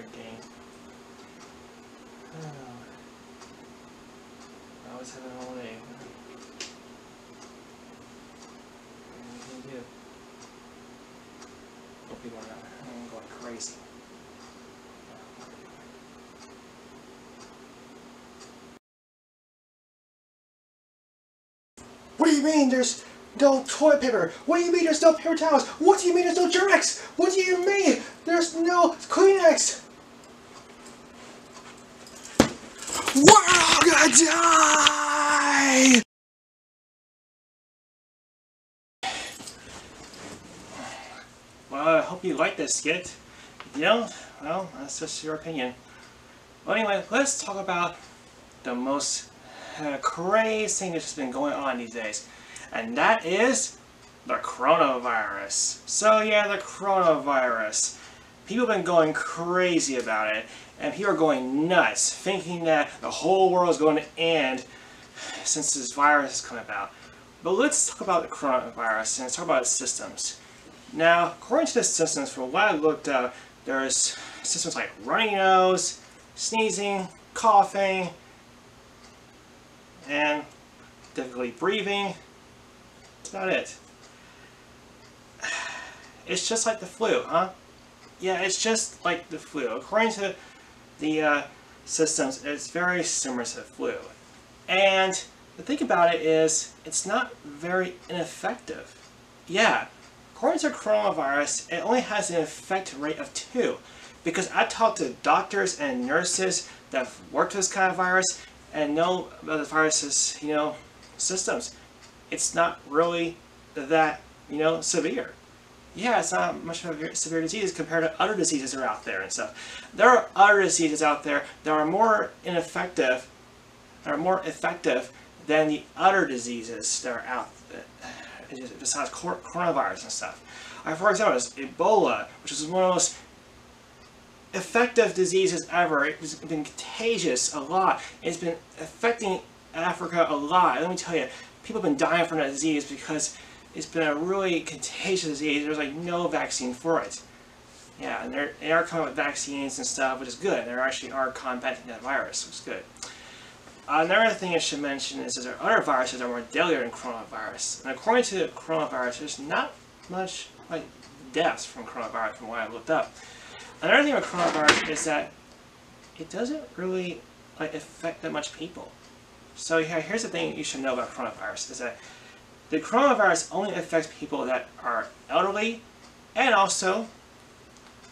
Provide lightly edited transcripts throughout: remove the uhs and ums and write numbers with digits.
favorite game. Oh. I always have it all day. What can you do? Hope people are not going crazy. What do you mean there's no toilet paper? What do you mean there's no paper towels? What do you mean there's no Durex? What do you mean there's no Kleenex? We're all gonna die! Well, I hope you like this skit. If you don't, well, that's just your opinion. Well, anyway, let's talk about the most crazy thing that's been going on these days. And that is the coronavirus. So yeah, the coronavirus. People have been going crazy about it. And people are going nuts, thinking that the whole world is going to end since this virus has come about. But let's talk about the coronavirus and let's talk about its systems. Now, according to the systems, from what I looked up, there's systems like runny nose, sneezing, coughing, and difficulty breathing. That's about it. It's just like the flu, huh? Yeah, it's just like the flu. According to the systems, it's very similar to the flu. And the thing about it is, it's not very ineffective. Yeah, according to coronavirus, it only has an infect rate of 2. Because I talked to doctors and nurses that have worked with this kind of virus and know about the virus's, systems. It's not really that, severe. Yeah, it's not much of a severe disease compared to other diseases that are out there and stuff. There are other diseases out there that are more ineffective, that are more effective than the other diseases that are out there, besides coronavirus and stuff. For example, there's Ebola, which is one of the most effective diseases ever. It's been contagious a lot. It's been affecting Africa a lot. Let me tell you, people have been dying from that disease because it's been a really contagious disease. There's like no vaccine for it. Yeah, and they are coming with vaccines and stuff, which is good. They actually are combating that virus, which is good. Another thing I should mention is that there are other viruses that are more deadlier than coronavirus. And according to coronavirus, there's not much like deaths from coronavirus from what I looked up. Another thing with coronavirus is that it doesn't really affect that much people. So yeah, here's the thing you should know about coronavirus is that the coronavirus only affects people that are elderly and also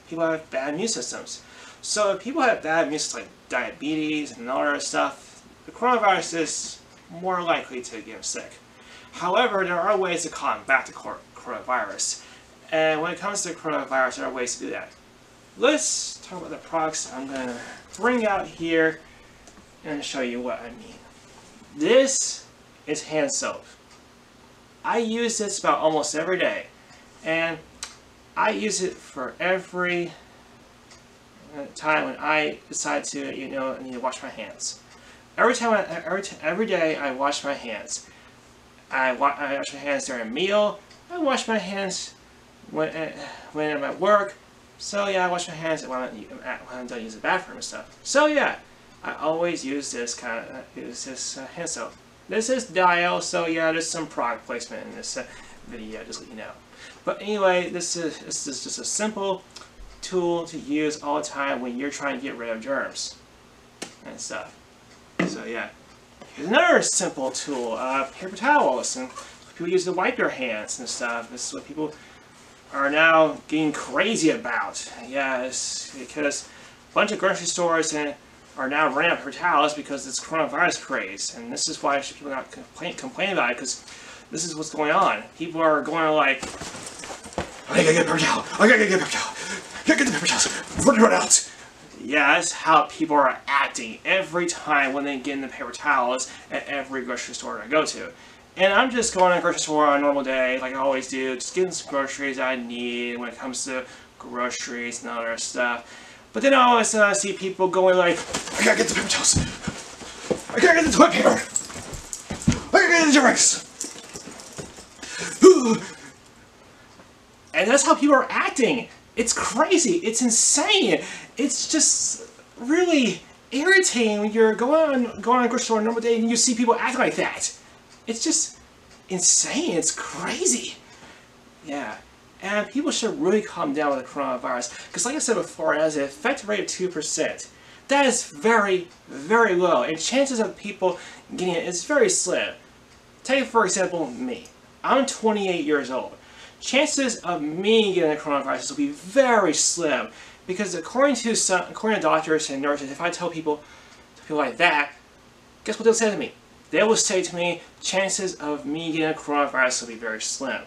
people who have bad immune systems. So if people have bad immune systems like diabetes and all that stuff, the coronavirus is more likely to get them sick. However, there are ways to combat the coronavirus. And when it comes to coronavirus, there are ways to do that. Let's talk about the products I'm going to bring out here and show you what I mean. This is hand soap. I use this about almost every day, and I use it for every time when I decide to, I need to wash my hands. Every day I wash my hands. I wash my hands during a meal. I wash my hands when I'm at work. So yeah, I wash my hands when I'm done using the bathroom and stuff. So yeah, I always use this hand soap. This is Dial, so yeah, there's some product placement in this video, just let you know. But anyway, this is just a simple tool to use all the time when you're trying to get rid of germs and stuff. So yeah, here's another simple tool, paper towels, and people use to wipe their hands and stuff. This is what people are now getting crazy about. Yeah, it's because a bunch of grocery stores are now running out of paper towels because it's coronavirus craze, and this is why people are not complain about it, because this is what's going on. People are going like, I gotta get a paper towel, I gotta get a paper towel, I gotta get the paper towels, run out. Yeah, that's how people are acting every time when they get in the paper towels at every grocery store I go to. And I'm just going to a grocery store on a normal day, like I always do, just getting some groceries I need when it comes to groceries and other stuff. But then I always see people going like, I gotta get the paper towels, I gotta get the toilet paper, I gotta get the Durex. And that's how people are acting. It's crazy. It's insane. It's just really irritating when you're going on a grocery store on a normal day and you see people act like that. It's just insane. It's crazy. Yeah. And people should really calm down with the coronavirus. Because like I said before, it has an effective rate of 2%. That is very, very low. And chances of people getting it is very slim. Take for example me. I'm 28 years old. Chances of me getting the coronavirus will be very slim. Because according to doctors and nurses, if I tell people like that, guess what they'll say to me? They will say to me, chances of me getting a coronavirus will be very slim.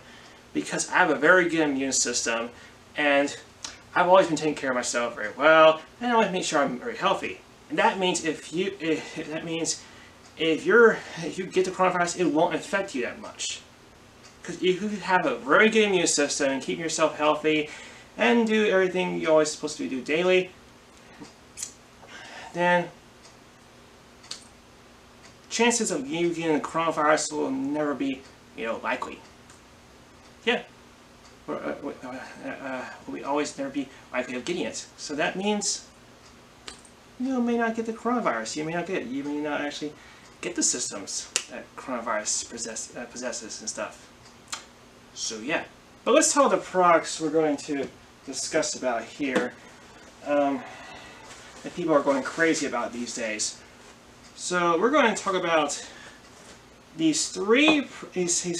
Because I have a very good immune system, and I've always been taking care of myself very well, and I always make sure I'm very healthy. And that means if you get the coronavirus, it won't affect you that much. Because if you have a very good immune system and keep yourself healthy and do everything you're always supposed to do daily, then chances of you getting the coronavirus will never be, likely. Yeah, we always never be likely of getting it. So that means you may not get the coronavirus. You may not get it. You may not actually get the systems that coronavirus possesses and stuff. So yeah. But let's talk about the products we're going to discuss about here that people are going crazy about these days. So we're going to talk about these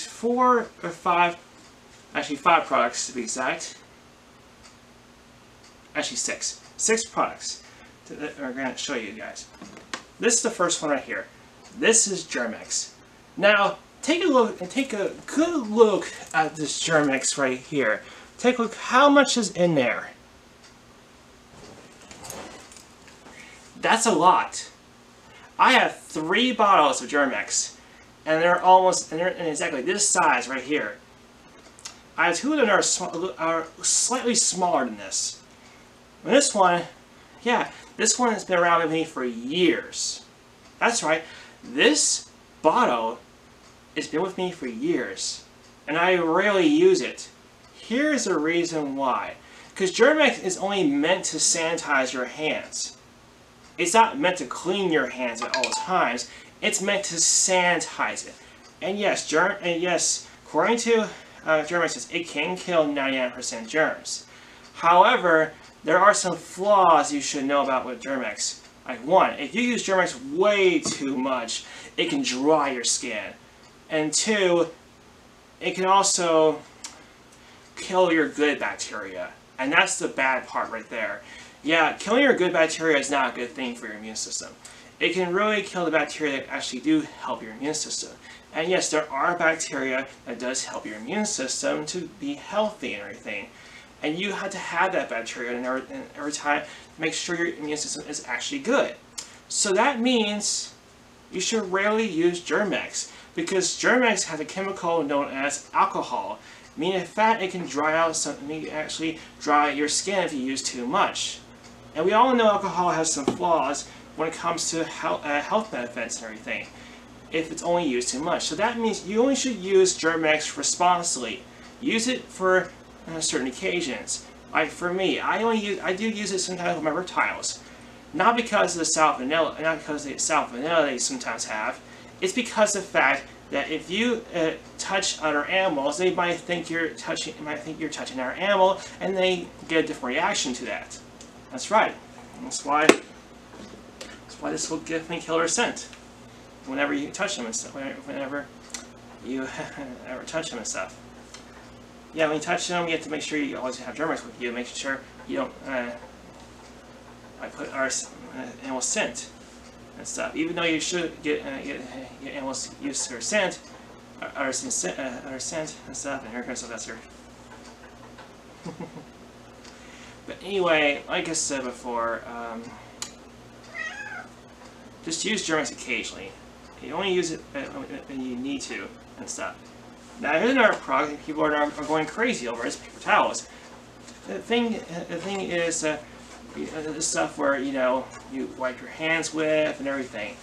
four or five. Actually, 5 products to be exact. Actually, 6. 6 products that we're going to show you guys. This is the first one right here. This is Germ-X. Now, take a look and take a good look at this Germ-X right here. Take a look how much is in there. That's a lot. I have 3 bottles of Germ-X, and they're exactly this size right here. I have 2 of them are slightly smaller than this. And this one, yeah, this one has been around with me for years. That's right, this bottle has been with me for years, and I rarely use it. Here's the reason why. Because Germ-X is only meant to sanitize your hands. It's not meant to clean your hands at all times. It's meant to sanitize it. And yes, according to Germ-X, it can kill 99% germs. However, there are some flaws you should know about with Germ-X. Like 1, if you use Germ-X way too much, it can dry your skin. And 2, it can also kill your good bacteria. And that's the bad part right there. Yeah, killing your good bacteria is not a good thing for your immune system. It can really kill the bacteria that actually do help your immune system. And yes, there are bacteria that does help your immune system to be healthy and everything. And you have to have that bacteria every time to make sure your immune system is actually good. So that means you should rarely use Germ-X, because Germ-X has a chemical known as alcohol, meaning in fact it can dry out something, actually dry your skin if you use too much. And we all know alcohol has some flaws when it comes to health benefits and everything, if it's only used too much. So that means you only should use Germ-X responsibly. Use it for certain occasions. Like for me, I do use it sometimes with my reptiles. Not because of the salmonella, they sometimes have. It's because of the fact that if you touch other animals, they might think you're touching our animal, and they get a different reaction to that. That's right. That's why this will give me killer scent whenever you touch them and stuff. Whenever you ever touch them and stuff. Yeah, when you touch them, you have to make sure you always have Germ-X with you. Make sure you don't put our animal scent and stuff. Even though you should get animals used to their scent, our scent and stuff. And here comes Sylvester. But anyway, like I said before, just use Germ-X occasionally. You only use it when you need to and stuff. Now here's another product that people are going crazy over. Is paper towels. The thing is this stuff where you wipe your hands with and everything.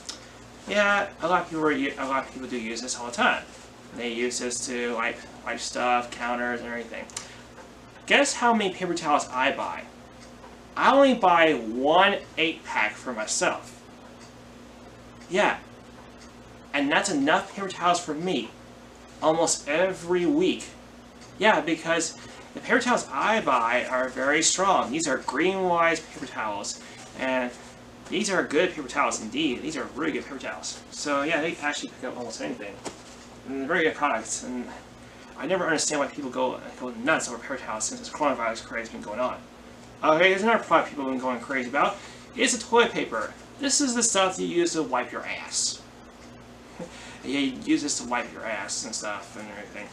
Yeah, a lot of people do use this all the time. They use this to wipe stuff, counters, and everything. guess how many paper towels I buy? I only buy 1 8-pack for myself. Yeah. And that's enough paper towels for me almost every week. Yeah, because the paper towels I buy are very strong. These are Greenwise paper towels. And these are good paper towels indeed. These are really good paper towels. So yeah, they actually pick up almost anything. And they're very good products. And I never understand why people go nuts over paper towels since this coronavirus craze has been going on. Okay, there's another product people have been going crazy about. It's the toilet paper. This is the stuff you use to wipe your ass. Yeah, you use this to wipe your ass and stuff and everything.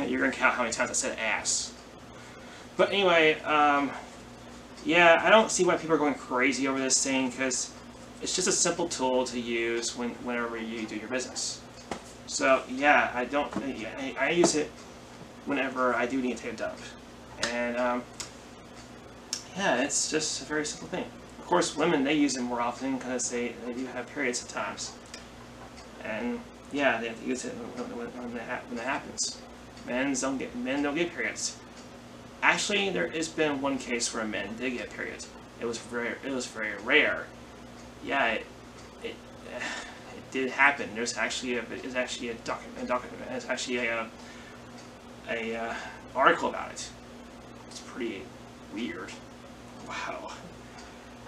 You're gonna count how many times I said ass. But anyway, yeah, I don't see why people are going crazy over this thing because it's just a simple tool to use whenever you do your business. So yeah, I use it whenever I do need to take a dump, and yeah, it's just a very simple thing. Of course, women, they use it more often because they do have periods at times, and yeah, they have to use it when that happens. Men don't get periods. Actually, there has been one case where a man did get periods. It was very rare. Yeah, it did happen. There's actually a article about it. It's pretty weird. Wow.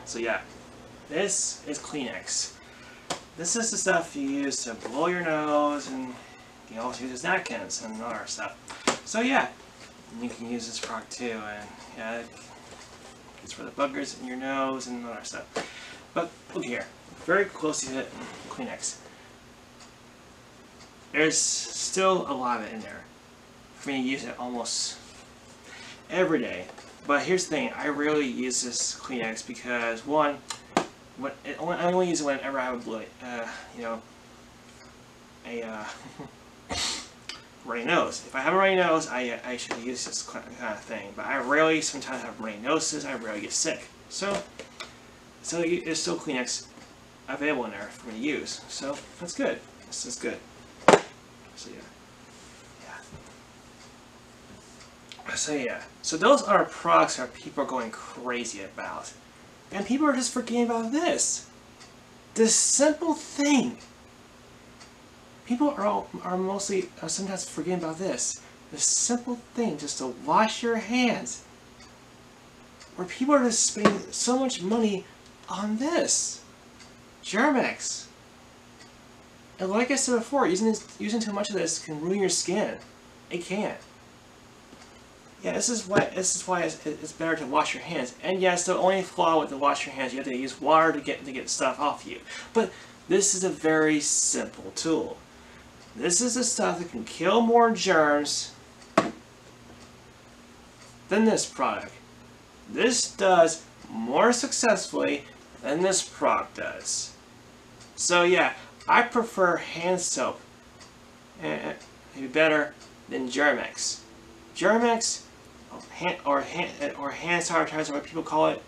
So yeah, this is Kleenex. This is the stuff you use to blow your nose, and you also use as napkins and other stuff. So yeah, you can use this product too, and yeah, it's for the buggers in your nose and other stuff. But look here, very close to it, Kleenex. There's still a lot of it in there for me to use it almost every day. But here's the thing, I rarely use this Kleenex because one, I only use it whenever I have a runny nose. If I have a runny nose, I should use this kind of thing. But I rarely, sometimes have runny noses. I rarely get sick. So there's still Kleenex available in there for me to use. So that's good. This is good. So yeah. So those are products that people are going crazy about. And people are just forgetting about this. This simple thing. People are mostly sometimes forgetting about this. This simple thing, just to wash your hands. Where people are just spending so much money on this. Germ-X. And like I said before, using too much of this can ruin your skin. It can. Yeah, this is why it's better to wash your hands. And yes, the only flaw with the wash your hands, you have to use water to get stuff off you. But this is a very simple tool. This is the stuff that can kill more germs than this product. This does more successfully than this product does. So yeah, I prefer hand soap. It'd be better than Germ-X. Germ-X, or hand sanitizer, what people call it.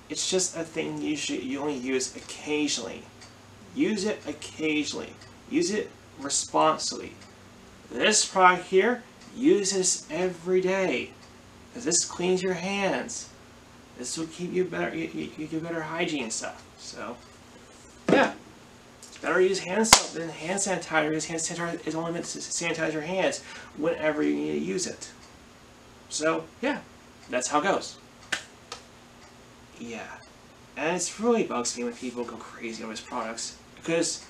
It's just a thing you only use occasionally. Use it occasionally. Use it responsibly. This product here, use this every day, because this cleans your hands. This will keep you better. You get better hygiene and stuff. So yeah, it's better to use hand soap than hand sanitizer. Because hand sanitizer is only meant to sanitize your hands whenever you need to use it. So yeah, that's how it goes. Yeah, and it's really bugs me when people go crazy on these products, because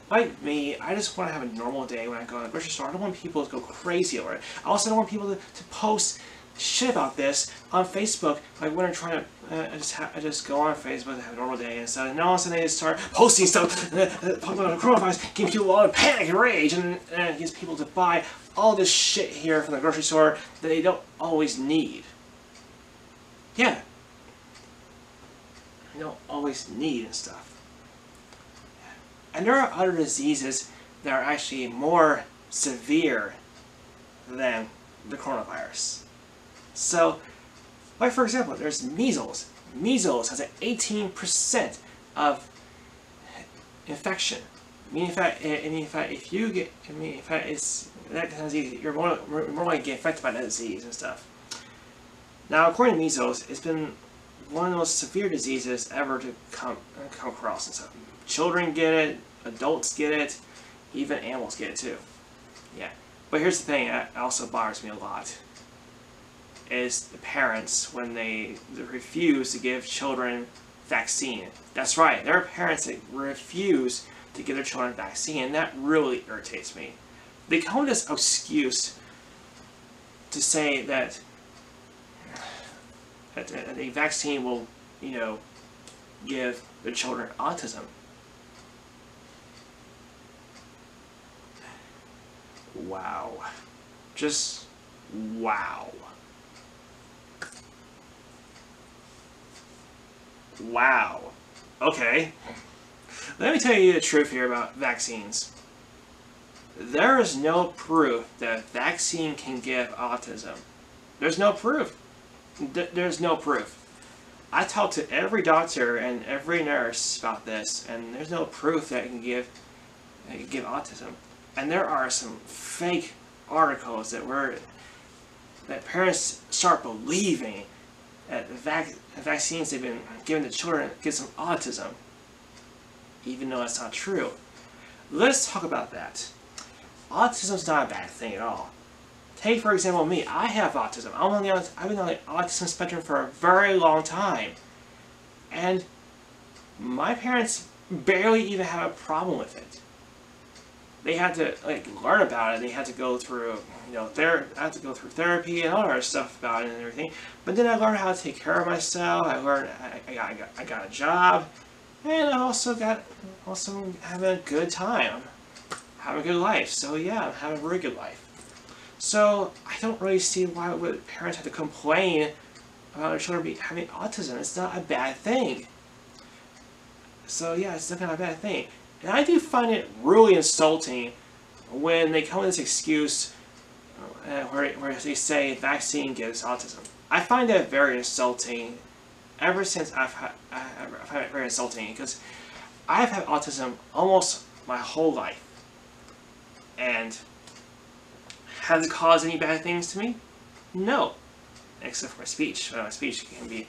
like me, I just want to have a normal day when I go to the grocery store. I don't want people to go crazy over it. I also don't want people to post shit about this on Facebook. Like when I'm trying to, I just go on Facebook and have a normal day and stuff, and all of a sudden they just start posting stuff. Coronavirus gives people a lot of panic and rage, and it gets people to buy all this shit here from the grocery store that they don't always need. Yeah. You don't always need and stuff. And there are other diseases that are actually more severe than the coronavirus. So, like for example, there's measles. Measles has an 18% of infection. if you get, it's that kind of disease, you're more likely to get infected by that disease and stuff. Now, according to measles, it's been one of the most severe diseases ever to come across and stuff. Children get it, adults get it, even animals get it too. Yeah, but here's the thing that also bothers me a lot, is the parents when they refuse to give children vaccine. That's right, there are parents that refuse to give their children vaccine, and that really irritates me. They come with this excuse to say that a vaccine will, give their children autism. Wow. Just wow. Wow. Okay. Let me tell you the truth here about vaccines. There is no proof that a vaccine can give autism. There's no proof. There's no proof. I talked to every doctor and every nurse about this, and there's no proof that it can give autism. And there are some fake articles that parents start believing that the vaccines they've been giving to children gives them autism, even though that's not true. Let's talk about that. Autism is not a bad thing at all. Take, for example, me. I have autism. I've been on the autism spectrum for a very long time. And my parents barely even have a problem with it. They had to learn about it. They had to go through, I had to go through therapy and all that stuff about it and everything. But then I learned how to take care of myself. I learned, I got a job, and I also having a good time, having a good life. So yeah, I'm having a really good life. So I don't really see why would parents have to complain about their children having autism. It's not a bad thing. So yeah, it's definitely not a bad thing. And I do find it really insulting when they come with this excuse where they say vaccine gives autism. I find that very insulting. Ever since I find it very insulting because I've had autism almost my whole life. And has it caused any bad things to me? No. Except for my speech. My speech can be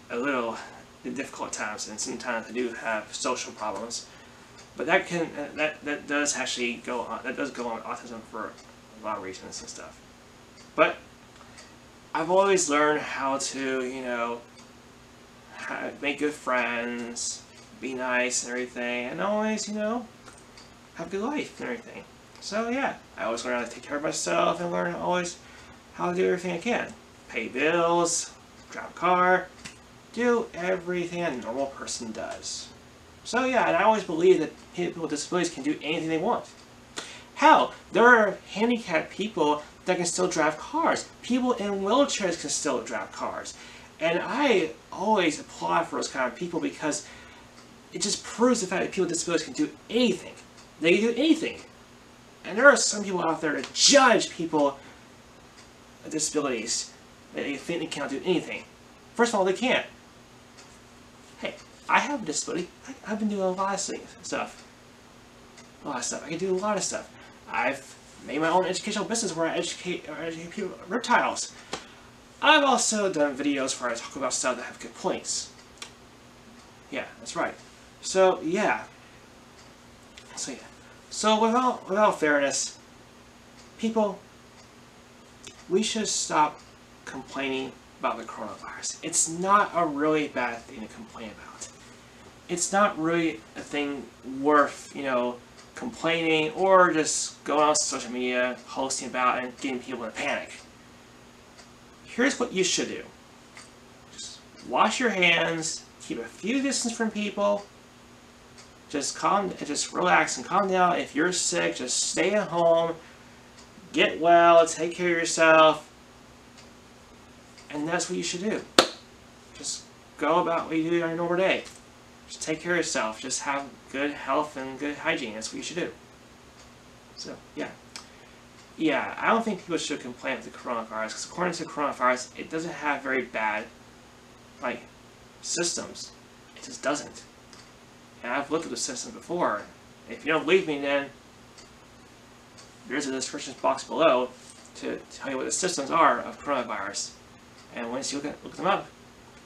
a little difficult at times, and sometimes I do have social problems. But that does actually go on. That does go on with autism for a lot of reasons and stuff. But I've always learned how to, make good friends, be nice and everything, and always, have a good life and everything. So yeah, I always learn how to take care of myself and learn always how to do everything I can. Pay bills, drive a car, do everything a normal person does. So yeah, and I always believe that people with disabilities can do anything they want. Hell, there are handicapped people that can still drive cars. People in wheelchairs can still drive cars. And I always applaud for those kind of people because it just proves the fact that people with disabilities can do anything. They can do anything. And there are some people out there that judge people with disabilities that they think they cannot do anything. First of all, they can't. Hey, I have a disability. I've been doing a lot of stuff. I can do a lot of stuff. I've made my own educational business where I educate people about reptiles. I've also done videos where I talk about stuff that have good points. Yeah, that's right. So yeah. So without fairness, people, we should stop complaining about the coronavirus. It's not a really bad thing to complain about. It's not really a thing worth, complaining or just going on social media, posting about and getting people in a panic. Here's what you should do. Just wash your hands, keep a few distance from people, just relax and calm down. If you're sick, just stay at home, get well, take care of yourself, and that's what you should do. Just go about what you do on your normal day. Just take care of yourself. Just have good health and good hygiene. That's what you should do. So, yeah. Yeah, I don't think people should complain about the coronavirus, because according to the coronavirus, it doesn't have very bad, systems. It just doesn't. And I've looked at the system before, If you don't believe me, then there's a description box below to tell you what the symptoms are of coronavirus. And once you look them up,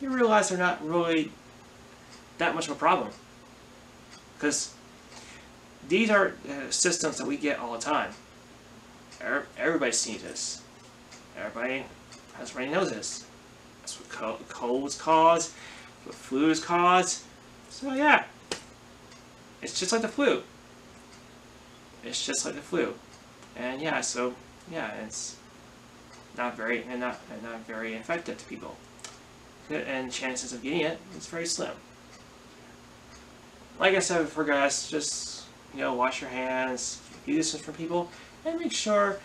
you realize they're not really that much of a problem. Because these are systems that we get all the time. Everybody sees this. Everybody knows this. That's what colds cause, what flus cause. So yeah, it's just like the flu. It's just like the flu. And yeah, so yeah, it's not very effective to people. And chances of getting it is very slim. Like I said before, guys, just wash your hands, do this from people, and make sure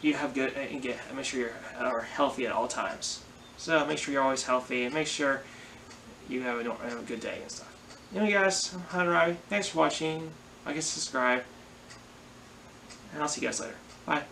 you have good and make sure you're healthy at all times. So make sure you're always healthy, and make sure you have a good day and stuff. Anyway, guys, I'm Hunter Robbie. Thanks for watching. Like and subscribe, and I'll see you guys later. Bye.